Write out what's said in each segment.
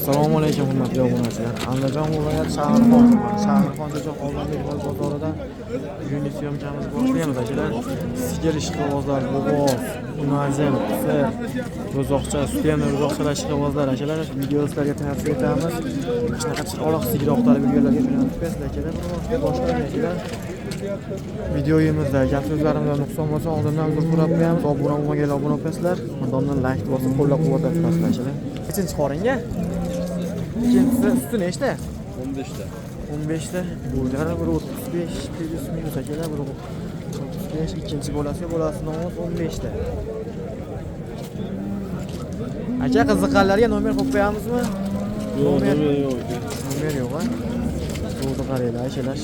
Assalomu alaykum hurmatli obunachilar. Andijon viloyati Shahrixonjo'ja Qolganbek bozoridan bugungi syomkamizni boshlaymiz akalar. Sigir ishqibozlar, bo'g'oz, unazem, sir, ro'zoqcha, sutiyamni ro'zoqchalar ishqibozlar akalar. Videolarga tavsiya etamiz. Shunaqa chiroq sigir oqtarib yurganlarga jo'natib akalar. Boshlaymiz akalar. Videoyimizda gap so'zlarimizda nuqson bo'lsa oldindan uzr so'rab qo'yamiz. Obuna bo'lmaganlar obuna bo'lsizlar, undondan like bosib qo'llab-quvvatlab turasizlar. Nechinchi qoringa? İkincisi sütü nechta? 15 ta. 15 ta. Bo'ylari bir 35 plus minus akalar, bir 35, ikkinchi bolasiga 15 ta. Aka qiziqqanlarga nomer qo'yib qo'yamizmi? Nomer yo'q. Nomer yo'q, ha? To'g'ri qaranglar, akalar.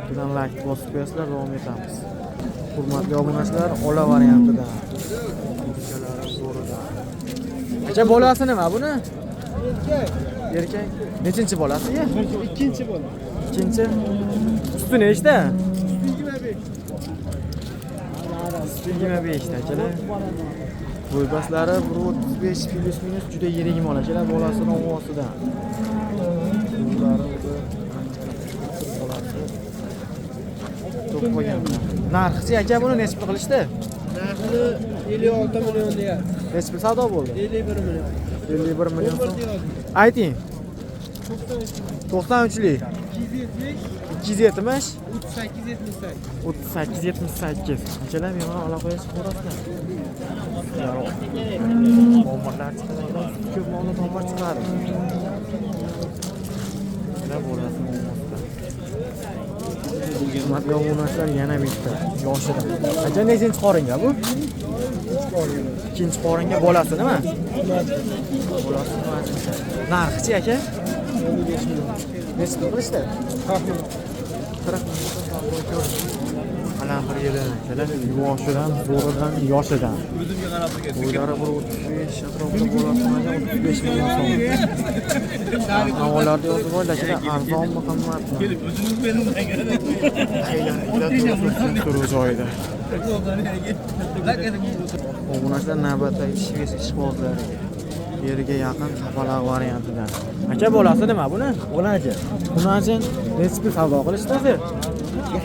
Bilan like bosib qo'yasizlar, davom etamiz. Hurmatli obunachilar, ola variantida. Aka bolasi nima buni? Erkak. Nechinchi bolasi? Ikkinchi bola. Ikkinchi. Suti nechta? 25 ta akalar. Bo'ybaslari 135 plus minus juda yirik mol akalar, bolasini ovosidan. Narxi aka buni nechta qilishdi? Narxi 56 million deyapti. Nechta savdo bo'ldi? 51 million. 51 million. Ayting. 93lik. 270. 3878. Akalar men mana ola qo'yasiz ko'rasizlar. Tomarlar chiqadi. Ko'p molni tomar chiqadi. Nima bo'ladi? Hurmatli obunachilar, yana bitta yoshida. Aka nechinchi qoringa bu? Ikkinchi qoringa bolasi nima? Bolasi nima? Narxi aka? 55 million. Nechta qilishdi? 40 million. 40 million. Ana bir yili akalar, yoshidan, zo'ridan, yoshidan. O'zimga qarab turgan. Bo'ylari 135 atrofida bolasi 35 million so'm. Havolarda yozib qo'ydi akalar, arzonmi, qimmatmi? Kelib o'zingiz berilmagan. Turib joyida. Obunachilar navbatdagi ishqibozlariga. Yerga yaqin Sapalaq variantidan. Aka bolasi nima buni? Unaji. Unaji nechta savdo qilishdi hozir?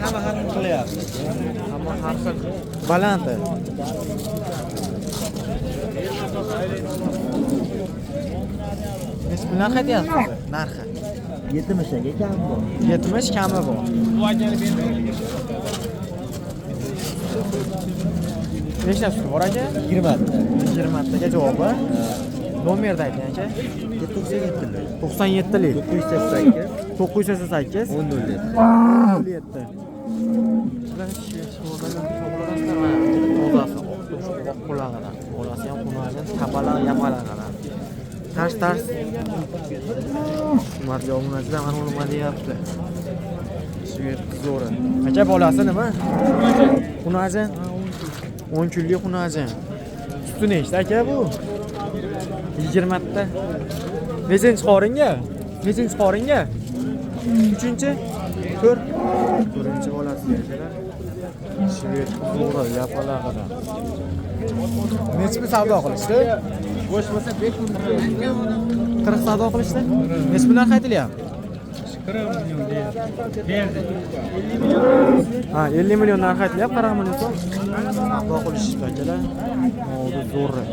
Hamma har xil qilyapti. Hamma har xil. Balanti. Nechta narx aytyapsiz? Narxi 70 ga kami bor. 70 kami bor. Nechta suti bor aka? 20 ta. 20 taga javobi. Nomerda ayting aka. 97lik. 988 1007. 17. Qulog'idan. Bolasi ham qulog'idan tapalaq yapalaqadan. Tars. Hurmatli obunachilar, mana nima deyapti. Svet zo'ri. Aka bolasi nima? Xunajan. 10 kunlik xunajan. Suti nechta aka bu? 20 ta. Nechinchi qoringa? Nechinchi qoringa? 3-chi? 4-chi bolasi akalar. Svet zo'ri yapalaqadan. Nechta savdo qilishdi? Bo'sh bo'lsa 5 million. 40 savdo qilishdi? Nechta narx aytilyapti? 40 million deyapti. Ha, 50 million narx aytilyapti, 40 million so'm. Savdo qilishdi akalar. Mo'du zo'ri.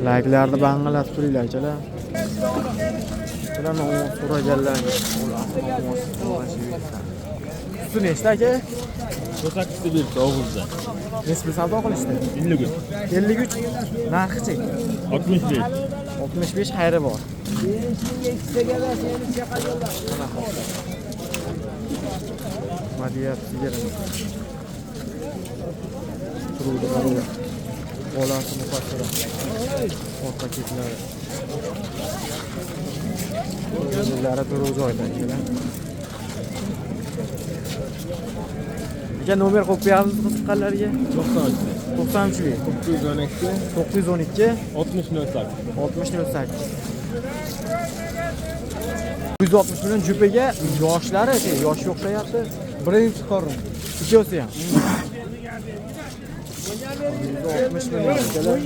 Like'larni banglatib turinglar akalar. Bularni so'raganlarga suti nechta aka? 8 ta berdi og'izda. Nechta savdo qilishdi? 53. 53. Narxi 65. 65 xayri bor. Madiyat sigarani. Turuvdi qaranglar. Bolasi mufassira. Orqa ketlari. O'zlari turuv joyda akalar. Aka nomer qo'yib qo'yamiz qiziqqanlarga. 90'lik. 912 6008. 6008. 160 million jupaga yoshlari, yosh o'xshayapti. Birinchi qorin. Ikkosi ham. 160 million akalar.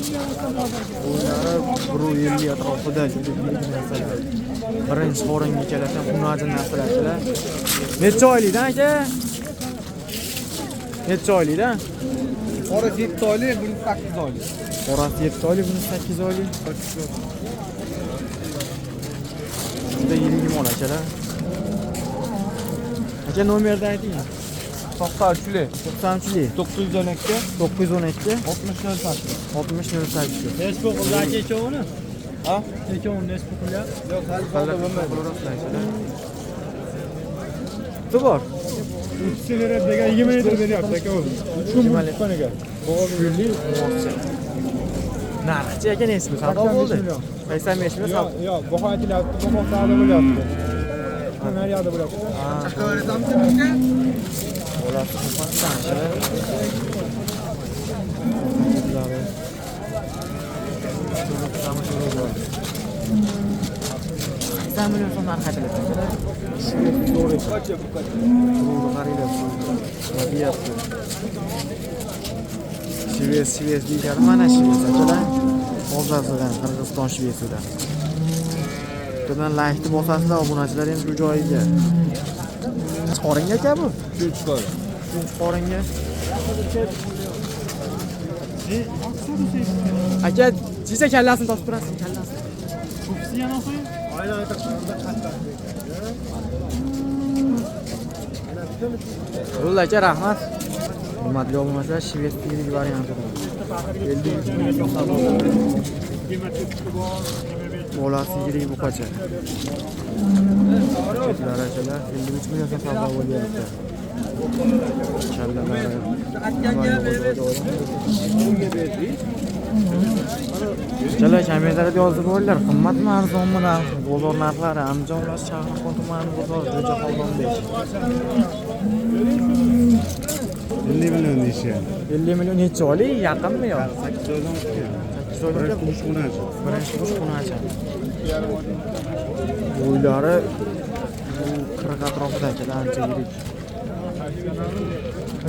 O'ylari 150 atrofida juda yirik narsalar. Birinchi o'ringa keladigan unajin narsalar akalar. Necha oylikdan aka? Necha oylikdan? Orasi 7 oylik, buni 8 oylik. Orasi 7 oylik, buni 8 oylik. Juda yirik mol akalar. Aka nomerni ayting. 93lik. 93lik 912 912 60 08. 60 08. Nesbuk ular kechovini? Ha? Kechovini nesbuk ular? Yo'q, hali savdo bo'lmaydi. Tu bor. 3 lira degan 20 litr beryapti aka o'zi. 3 kun bo'lganiga. Gulli mo'ssa. Narxchi aka nesmi savdo bo'ldi? 85 million savdo. Yo'q, baho aytilyapti, baho savdo bo'lyapti. Naryoqda bo'lyapti. Bolasi qo'pasdan. 80 million so'm narx aytilyapti. To'g'ri. Qaranglar. Deyapti. Shves deyiladi, mana shves akalar. Hozirdan Qirg'iziston shvesidan. Bundan laykni bosasizlar, obunachilar ham shu joyiga. Qoringa aka bu? Uchinchi qorin. Qoringa. Aka, jiza kallasini topib turasiz, kallasini. Ko'psi yana qo'ying. Aynan Yo'l aka, rahmat. Hurmatli obunachilar, shves yirik varianti bor. Bolasi yirik buqacha. Chetlar akalar 53 million so'm savdo bo'lyapti. Kallalari. Chala kommentariyada yozib qo'yinglar, qimmatmi arzonmi bozor narxlari, Andijon shahar tumani bozor jo'ja Xoldonbek. 50 million deyishyapti. 50 million necha oylik, yaqinmi yo? 8 oydan o'tgan. 8 oylik. Birinchi xunachi. Birinchi xunachi. Uylari bu 40 atrofida aka, ancha yirik.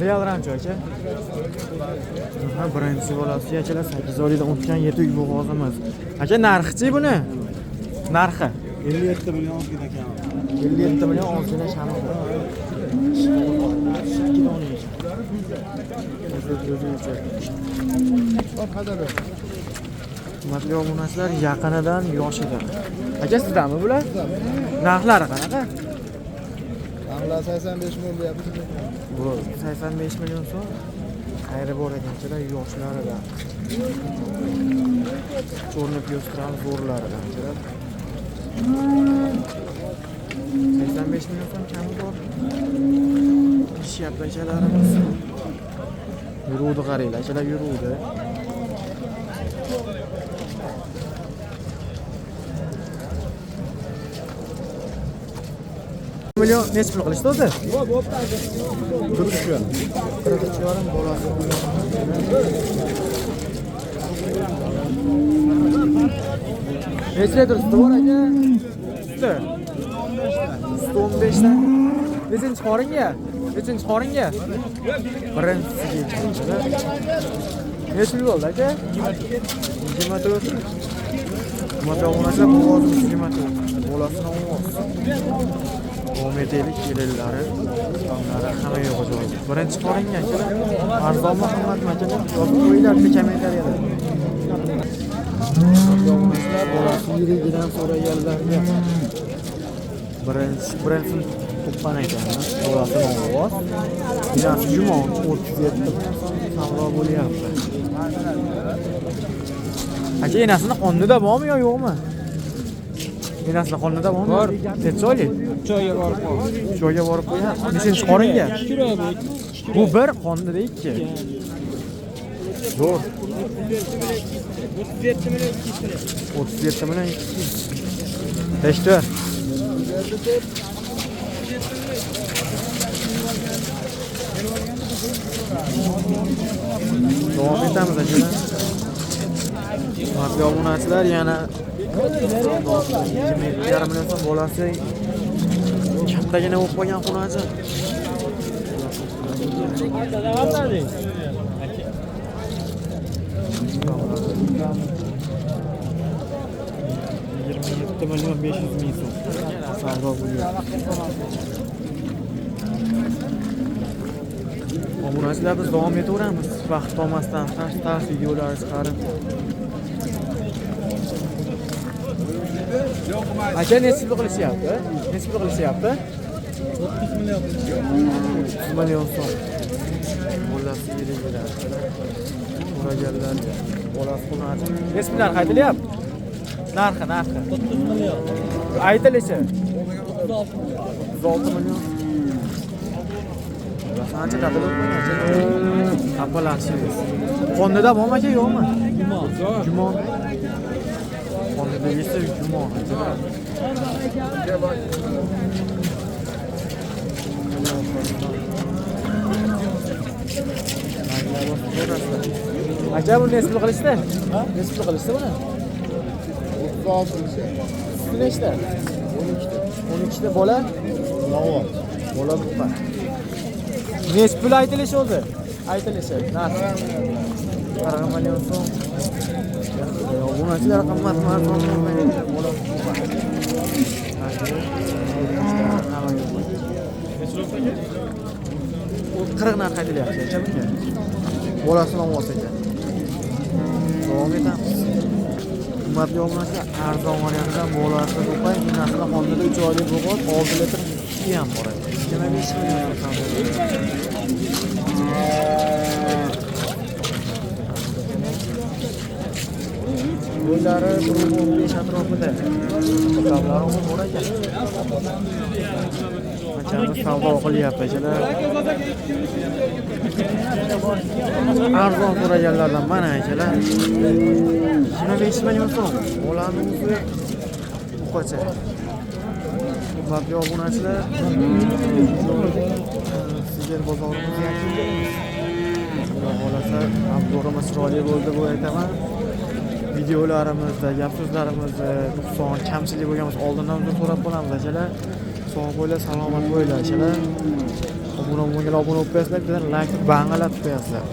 Real rancho aka. Ha, birinchi bolasi akalar 8 oylikdan o'tgan 7 uy bo'g'oz emas. Aka narxchi buni? Narxi 57 million olgan ekan. 57 million olgina shami. Hurmatli obunachilar, yaqinidan yoshidan. Aka sizdanmi bular? Narxlari qanaqa? Narxlar 85 million deyapti. Bu 85 million so'm. Xayri bor ekanchilar, yoshlaridan. Cho'rni piyostran zo'rlaridan. 85 million so'm kami bor. Ishyapti akalarimiz. Yuruvdi qaranglar, akalar yuruvdi. Million necha pul qilishdi o'zi? Qirqchiyorim bolasi. Necha turibdi bor aka? Suti. 15 dan. Nechinchi qoringa? Nechinchi qoringa? Birinchisiga. Necha pul bo'ldi aka? 24. Motomonalar bo'g'ozimiz 24. Bolasini olmoq. Omedelik yilllari, sonlari hamma yo'q joyi. Birinchi qoringa akalar, arzonmi qimmatmi akalar? Yozib qo'yinglar kommentariyada. Yo'qlar bolasi yirigidan so'raganlarga birinchi tuqqan ekan. Bolasini ovoz. Binasi jumon 37 million so'm savdo bo'lyapti. Aka enasini qonida bormi yo yo'qmi? Enasini qonida bormi? Bor. Necha oylik? Joyga borib qo'y. Joyga borib qo'ygan. Nechinchi qoringa? Bu bir qonida ikki. Zo'r. 37 million 37 million 200. Teshdi. Davom etamiz akalar. Hurmatli obunachilar, yana 22,5 million so'm bolasi kattagina bo'lib qolgan xunachi. $27.500.000 so'm. Savdo bo'lyapti. Obunachilar biz davom etaveramiz. Vaqt qolmasdan tars videolar chiqarib. Aka necha pul qilishyapti? Necha pul qilishyapti? 30 million. 30 million so'm. Bolasi yilib beradi. So'raganlar bolasi qiladi. Necha pullar qaytilyapti? Narxi. 30 million. Aytilishi 36 million. 36 million. Ancha dadilib qo'ygan. Apalachiz. Qonida bormi aka yo'qmi? Jumon. Qonida esa jumon. Aka buni necha pul qilishdi? Necha pul qilishdi buni? 36 Suti nechta? 12 ta bola? Navot. Bola buqa. Necha pul aytilishi o'zi? Aytilishi. Narx. 40 million so'm. Obunachilar qimmat bola buqa. O 40 narx aytilyapti, aka. Bolasini olsa ekan. Davom etamiz. Qimmatli obunachilar arzon variantidan bolasi buqa, inasini xonada 3 oylik bo'g'ot, 6 litr suti ham bor ekan. 25 million so'm. Bo'ylari 1.5 atrofida. Hisoblari ham bor ekan. Akamiz savdo qilyapti akalar. Arzon so'raganlardan mana akalar. 25 million so'm. Bolani o'zi buqacha. Qimmatli obunachilar. Sigir bozorimizga Xudo xolasa abdurimiz chiroyli bo'ldi bu aytaman. Videolarimizda, gap so'zlarimizda nuqson, kamchilik bo'lgan bo'lsa oldindan uzr so'rab qolamiz akalar. Sog' bo'linglar, salomat bo'linglar akalar. Obuna bo'lganlar obuna bo'lib qo'yasizlar, like bang'alab qo'yasizlar.